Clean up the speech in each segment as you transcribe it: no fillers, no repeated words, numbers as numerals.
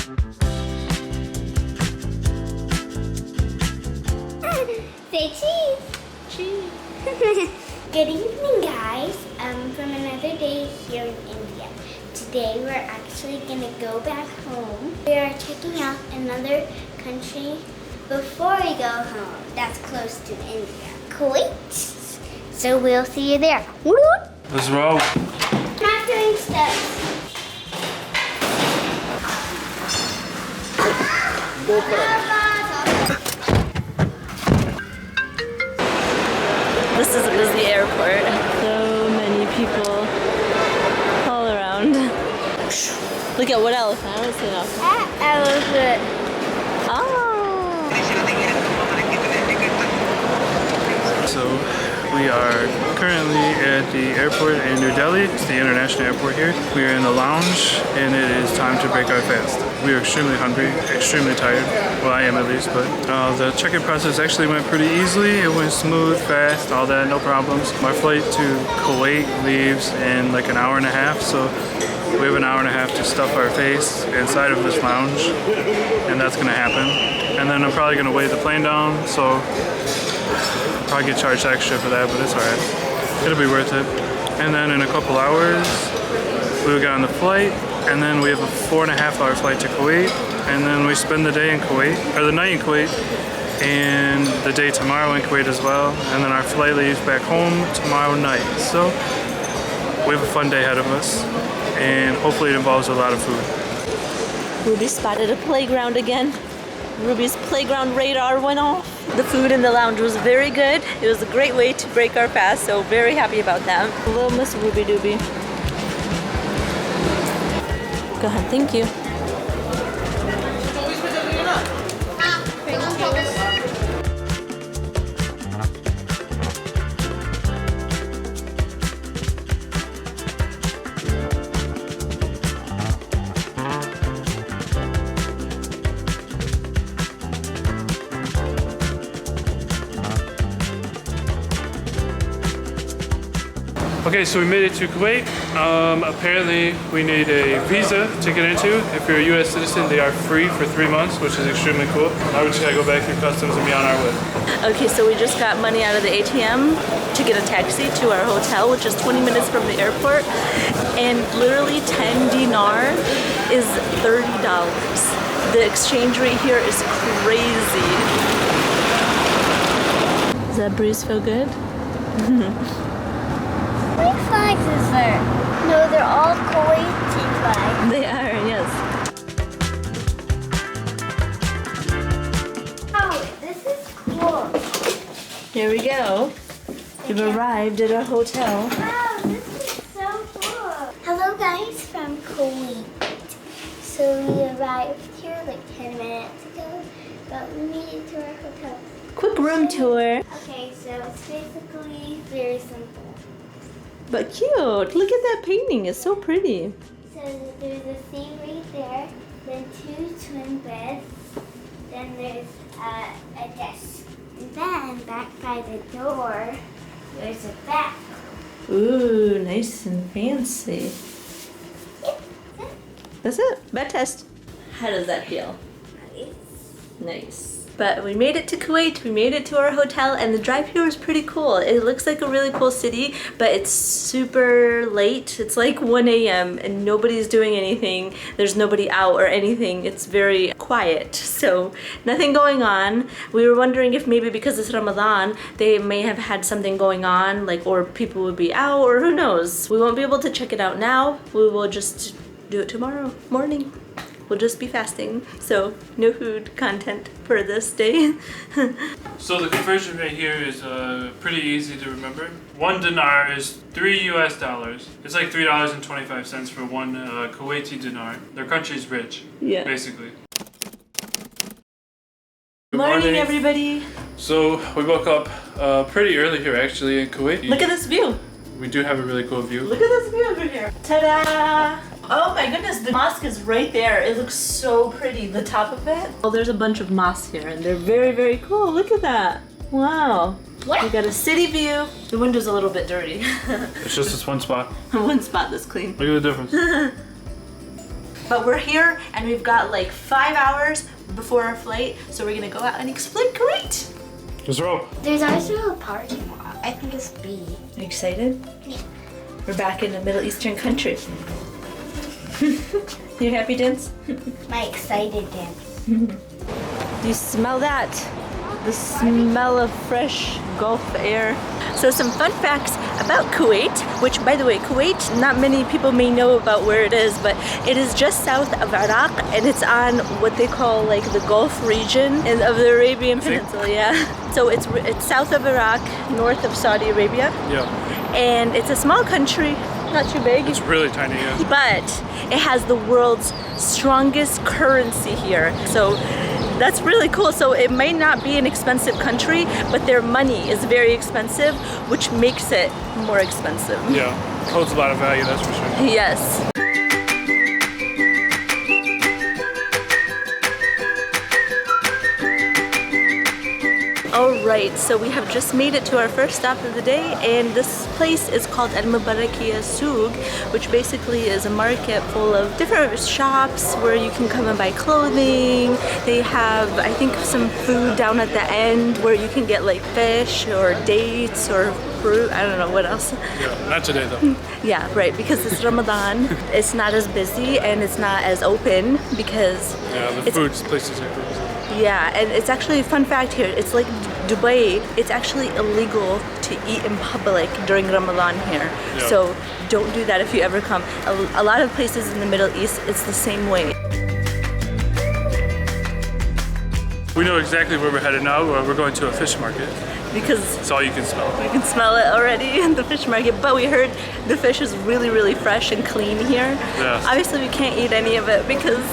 Say cheese. Cheese. Good evening, guys. From another day here in India. Today we're actually gonna go back home. We are checking out another country before we go home. That's close to India, Kuwait. So we'll see you there. Let's roll. I'm not doing steps. This is a busy airport. So many people all around. Look at what elephant? I don't see an elephant. That elephant. Oh. So we are currently at the airport in New Delhi. It's the international airport here. We are in the lounge and it is time to break our fast. We are extremely hungry, extremely tired. Well, I am at least, but the check-in process actually went pretty easily. It went smooth, fast, all that, no problems. My flight to Kuwait leaves in like an hour and a half, so we have an hour and a half to stuff our face inside of this lounge, and that's gonna happen. And then I'm probably gonna weigh the plane down, so I'll probably get charged extra for that, but it's alright. It'll be worth it. And then in a couple hours, we'll get on the flight, and then we have a 4.5-hour flight to Kuwait, and then we spend the day in Kuwait, or the night in Kuwait, and the day tomorrow in Kuwait as well, and then our flight leaves back home tomorrow night. So we have a fun day ahead of us, and hopefully it involves a lot of food. Ruby spotted a playground again. Ruby's playground radar went off. The food in the lounge was very good. It was a great way to break our fast, so very happy about that. Little Miss Ruby Dooby. Go ahead, thank you. Okay, so we made it to Kuwait. Apparently we need a visa to get into. If you're a US citizen, they are free for 3 months, which is extremely cool. Now we just gotta go back through customs and be on our way. Okay, so we just got money out of the ATM to get a taxi to our hotel, which is 20 minutes from the airport. And literally 10 dinar is $30. The exchange rate here is crazy. Does that breeze feel good? How many flags is there? No, they're all Kuwaiti flags. They are, yes. Oh, this is cool. Here we go. We've arrived at our hotel. Wow, this is so cool. Hello guys from Kuwait. So we arrived here like 10 minutes ago, but we made it to our hotel. Quick room tour. Okay, so it's basically very simple. But cute. Look at that painting. It's so pretty. So there's a thing right there, then 2 twin beds, then there's a desk. And then back by the door, there's a bath. Ooh, nice and fancy. That's it. Bed test. How does that feel? Nice. But we made it to Kuwait, we made it to our hotel, and the drive here was pretty cool. It looks like a really cool city, but it's super late. It's like 1 a.m. and nobody's doing anything. There's nobody out or anything. It's very quiet, so nothing going on. We were wondering if maybe because it's Ramadan, they may have had something going on, like, or people would be out, or who knows. We won't be able to check it out now. We will just do it tomorrow morning. We'll just be fasting, so no food content for this day. So the conversion rate here is pretty easy to remember. 1 dinar is $3 US. It's like $3.25 for 1 Kuwaiti dinar. Their country's rich, Yeah. basically. Good morning, everybody. So we woke up pretty early here actually in Kuwait. Look at this view. We do have a really cool view. Look at this view over here. Ta-da! Oh my goodness, the mosque is right there. It looks so pretty, the top of it. Well, there's a bunch of mosques here and they're very, very cool. Look at that. Wow. We got a city view. The window's a little bit dirty. It's just this one spot. One spot that's clean. Look at the difference. But we're here and we've got like 5 hours before our flight, so we're gonna go out and explore Kuwait. Let's roll. There's also a parking lot. I think it's B. Are you excited? Yeah. We're back in a Middle Eastern country. You happy, Dance? My excited dance. You smell that? The smell of fresh Gulf air. So some fun facts about Kuwait, which by the way, Kuwait, not many people may know about where it is, but it is just south of Iraq and it's on what they call like the Gulf region of the Arabian Peninsula, yeah. So it's south of Iraq, north of Saudi Arabia. Yeah. And it's a small country, not too big. It's really tiny, yeah. But it has the world's strongest currency here. So that's really cool. So it might not be an expensive country, but their money is very expensive, which makes it more expensive. Yeah, holds a lot of value, that's for sure. Yes. Alright, so we have just made it to our first stop of the day, and this place is called Al-Mubarakiya Souk, which basically is a market full of different shops where you can come and buy clothing. They have, I think, some food down at the end where you can get like fish or dates or fruit. I don't know what else. Yeah, not today though. Yeah, right, because it's Ramadan. It's not as busy and it's not as open because Yeah, the food places are closed. yeah, and it's actually a fun fact here. It's like Dubai. It's actually illegal to eat in public during Ramadan here. Yeah. So don't do that if you ever come. A lot of places in the Middle East, it's the same way. We know exactly where we're headed now. We're going to a fish market. Because It's all you can smell. you can smell it already in the fish market. But we heard the fish is really, really fresh and clean here. Yeah. Obviously, we can't eat any of it because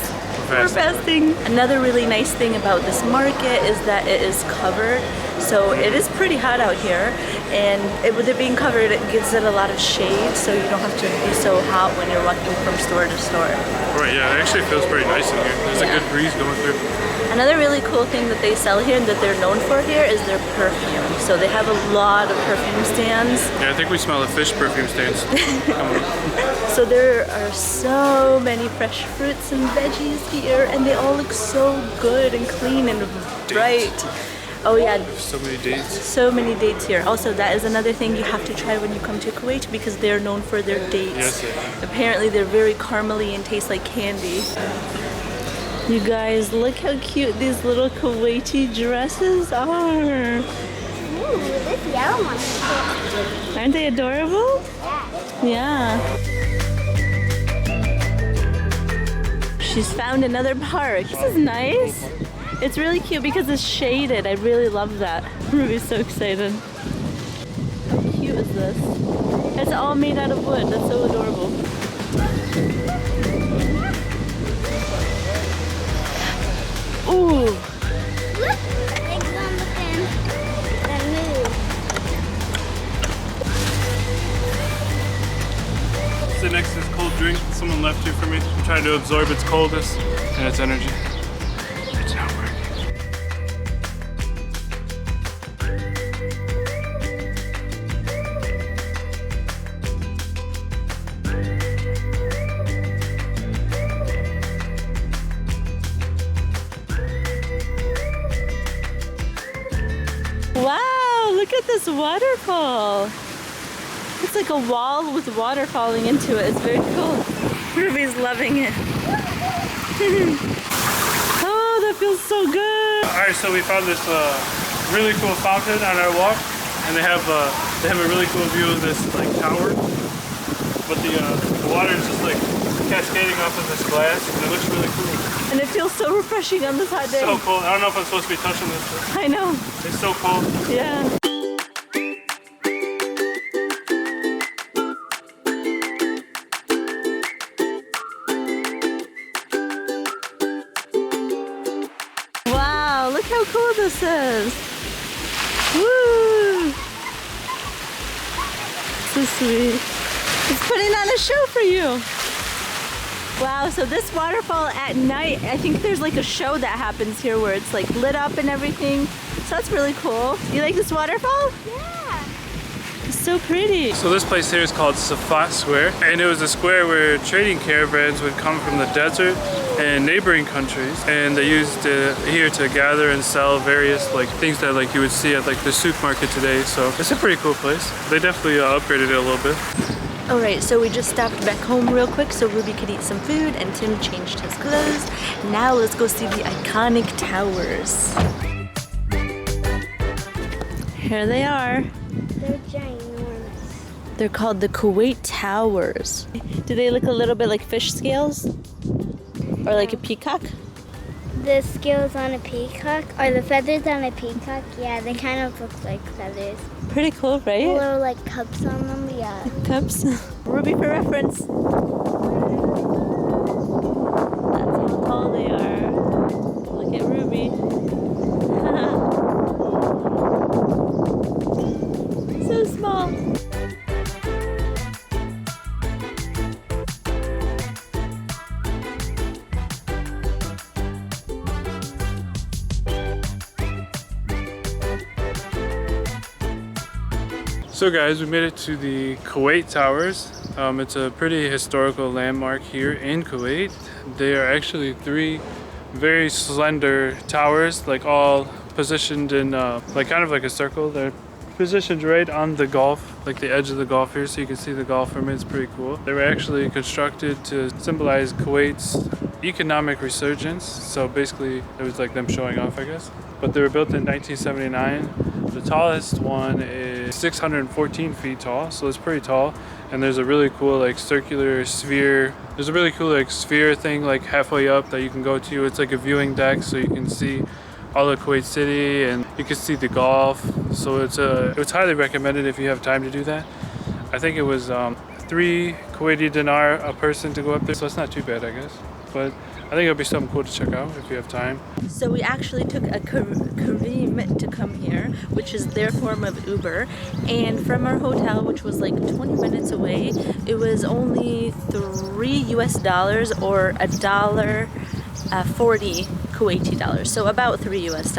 we're fasting. Another really nice thing about this market is that it is covered. So it is pretty hot out here, and with it being covered, it gives it a lot of shade, so you don't have to be so hot when you're walking from store to store. Right, yeah, it actually feels pretty nice in here. There's a good breeze going through. Another really cool thing that they sell here and that they're known for here is their perfume. So they have a lot of perfume stands. Yeah, I think we smell the fish perfume stands. So there are so many fresh fruits and veggies here, and they all look so good and clean and bright. Oh yeah. So many dates. So many dates here. Also, that is another thing you have to try when you come to Kuwait because they're known for their dates. Yes. Apparently, they're very caramely and taste like candy. You guys, look how cute these little Kuwaiti dresses are. Ooh, this yellow one is cool. Aren't they adorable? Yeah. Yeah. She's found another park. This is nice. It's really cute because it's shaded. I really love that. Ruby's so excited. How cute is this? It's all made out of wood. That's so adorable. Ooh. Look, eggs on the fin that move. Sit next to this cold drink someone left here for me. I'm trying to absorb its coldness and its energy. It's not working. Wow, look at this waterfall. It's like a wall with water falling into it. It's very cool. Ruby's loving it. Oh, that feels so good. Alright, so we found this really cool fountain on our walk, and they have a really cool view of this like tower. But the water is just like cascading off of this glass, and it looks really cool. And it feels so refreshing on this hot day. So cold. I don't know if I'm supposed to be touching this, but I know. it's so cold. Yeah. Wow, look how cool this is. Woo! So sweet. It's putting on a show for you. Wow, so this waterfall at night, I think there's like a show that happens here where it's like lit up and everything. So that's really cool. You like this waterfall? Yeah. It's so pretty. So this place here is called Safat Square, and it was a square where trading caravans would come from the desert and neighboring countries, and they used it here to gather and sell various like things that like you would see at like the supermarket today. So it's a pretty cool place. They definitely upgraded it a little bit. Alright, so we just stopped back home real quick so Ruby could eat some food and Tim changed his clothes. Now let's go see the iconic towers. Here they are. They're ginormous. They're called the Kuwait Towers. Do they look a little bit like fish scales? Or like a peacock? The scales on a peacock, or the feathers on a peacock, yeah, they kind of look like feathers. Pretty cool, right? Little like cups on them, yeah. Cups. Ruby for reference. That's how tall they are. Look at Ruby. So small. So guys, we made it to the Kuwait Towers. It's a pretty historical landmark here in Kuwait. They are actually 3 very slender towers, like all positioned in like kind of like a circle. They're positioned right on the Gulf, like the edge of the Gulf here, so you can see the Gulf from it. It's pretty cool. They were actually constructed to symbolize Kuwait's economic resurgence. So basically it was like them showing off, I guess. But they were built in 1979. The tallest one is 614 feet tall, so it's pretty tall. And there's a really cool like circular sphere. There's a really cool like sphere thing like halfway up that you can go to. It's like a viewing deck, so you can see all of Kuwait City and you can see the Gulf. So it's highly recommended if you have time to do that. I think it was 3 Kuwaiti dinar a person to go up there, so it's not too bad, I guess. But I think it'll be something cool to check out if you have time. So we actually took a Kareem to come here, which is their form of Uber. And from our hotel, which was like 20 minutes away, it was only $3 US or $1.40 Kuwaiti dollars. So about $3 US,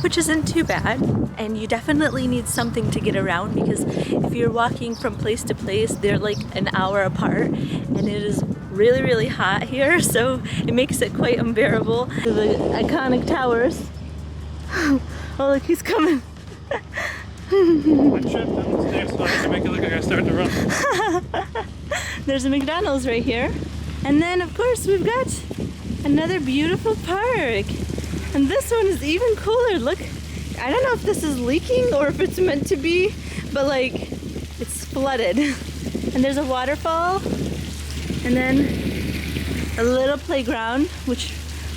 which isn't too bad. And you definitely need something to get around because if you're walking from place to place, they're like an hour apart and it is really, really hot here, so it makes it quite unbearable. The iconic towers. Oh, look, he's coming. I tripped on the stairs, so I had to make it look like I started to run. There's a McDonald's right here. And then, of course, we've got another beautiful park. And this one is even cooler. Look, I don't know if this is leaking or if it's meant to be, but like, it's flooded. And there's a waterfall. And then a little playground, which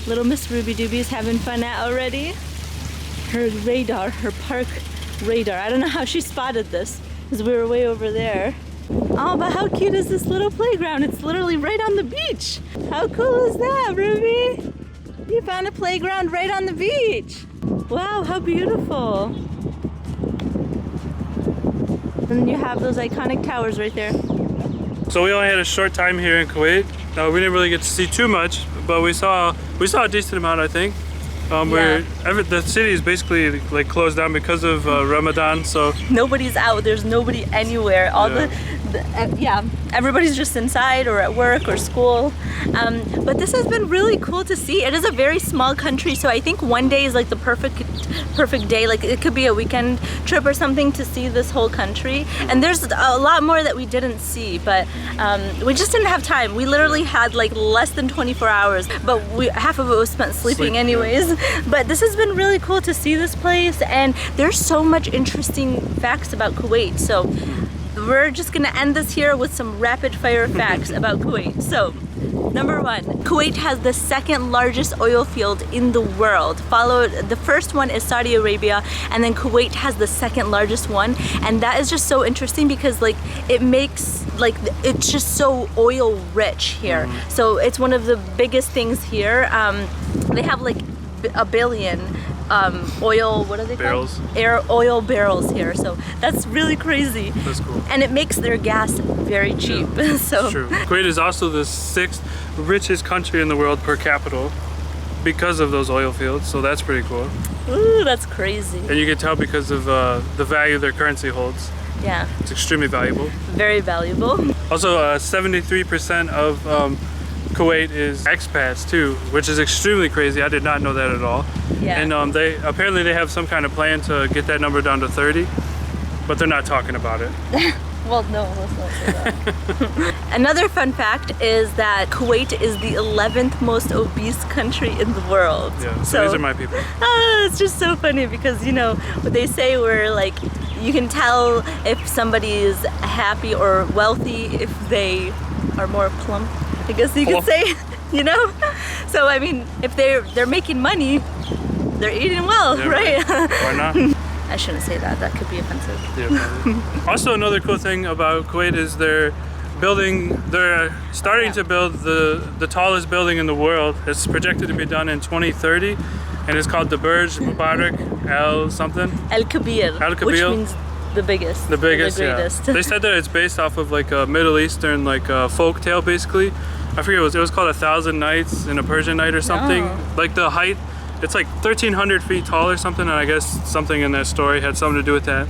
little Miss Ruby Doobie is having fun at already. Her radar, her park radar. I don't know how she spotted this, because we were way over there. Oh, but how cute is this little playground? It's literally right on the beach. How cool is that, Ruby? You found a playground right on the beach. Wow, how beautiful. And you have those iconic towers right there. So we only had a short time here in Kuwait. We didn't really get to see too much, but we saw a decent amount, I think. Where the city is basically like closed down because of Ramadan, so nobody's out. There's nobody anywhere. Everybody's just inside or at work or school. But this has been really cool to see. It is a very small country, so I think one day is like the perfect day. Like it could be a weekend trip or something to see this whole country. And there's a lot more that we didn't see, but we just didn't have time. We literally had like less than 24 hours, but half of it was spent sleeping anyways. But this has been really cool to see this place, and there's so much interesting facts about Kuwait. So we're just gonna end this here with some rapid fire facts about Kuwait. So, number 1, Kuwait has the 2nd largest oil field in the world. The first one is Saudi Arabia, and then Kuwait has the 2nd largest one. And that is just so interesting because like it makes like it's just so oil rich here. So it's one of the biggest things here. They have like a billion oil, what are they barrels? Called? Oil barrels here, so that's really crazy. That's cool. And it makes their gas very cheap. Yeah, so true. Kuwait is also the 6th richest country in the world per capita because of those oil fields, so that's pretty cool. Ooh, that's crazy. And you can tell because of the value their currency holds. Yeah. It's extremely valuable. Very valuable. Also, 73% of Kuwait is expats too, which is extremely crazy. I did not know that at all. Yeah. And they have some kind of plan to get that number down to 30, but they're not talking about it. Well, no, let's not say that. Another fun fact is that Kuwait is the 11th most obese country in the world. Yeah, so these are my people. It's just so funny because, you know, what they say where like, you can tell if somebody is happy or wealthy if they are more plump, I guess you could say, you know? So, I mean, if they're making money, they're eating well, Yeah, right? Why not? I shouldn't say that, that could be offensive. Yeah, also, another cool thing about Kuwait is they're starting to build the tallest building in the world. It's projected to be done in 2030, and it's called the Burj Mubarak Al something. Al Kabir, which means the biggest. The biggest, the greatest. Yeah. They said that it's based off of like a Middle Eastern folk tale, basically. I forget it was called 1,000 Nights in a Persian Night or something. Oh. Like the height, it's like 1,300 feet tall or something, and I guess something in that story had something to do with that.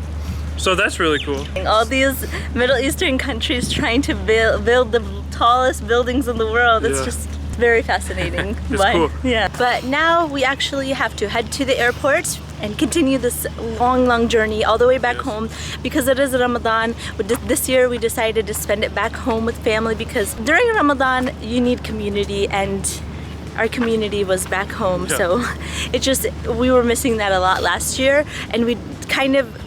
So that's really cool. All these Middle Eastern countries trying to build the tallest buildings in the world. It's just very fascinating. It's cool. Yeah. But now we actually have to head to the airport and continue this long journey all the way back home because it is Ramadan. This year we decided to spend it back home with family because during Ramadan you need community, and our community was back home. So we were missing that a lot last year, and we kind of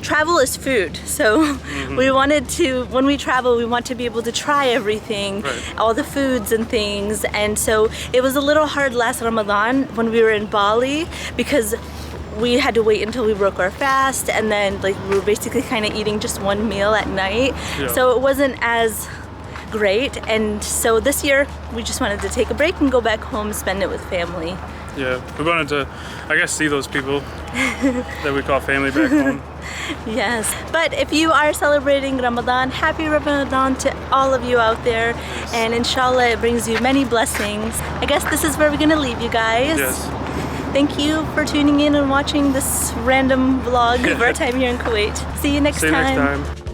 travel is food, so we wanted to, when we travel, we want to be able to try everything, all the foods and things. And so it was a little hard last Ramadan when we were in Bali because we had to wait until we broke our fast, and then like we were basically kind of eating just one meal at night, so it wasn't as great. And so this year we just wanted to take a break and go back home, spend it with family. Yeah, we wanted to, I guess, see those people that we call family back home. Yes, but if you are celebrating Ramadan, happy Ramadan to all of you out there, and inshallah it brings you many blessings. I guess this is where we're gonna leave you guys. Yes. Thank you for tuning in and watching this random vlog of our time here in Kuwait. See you next time.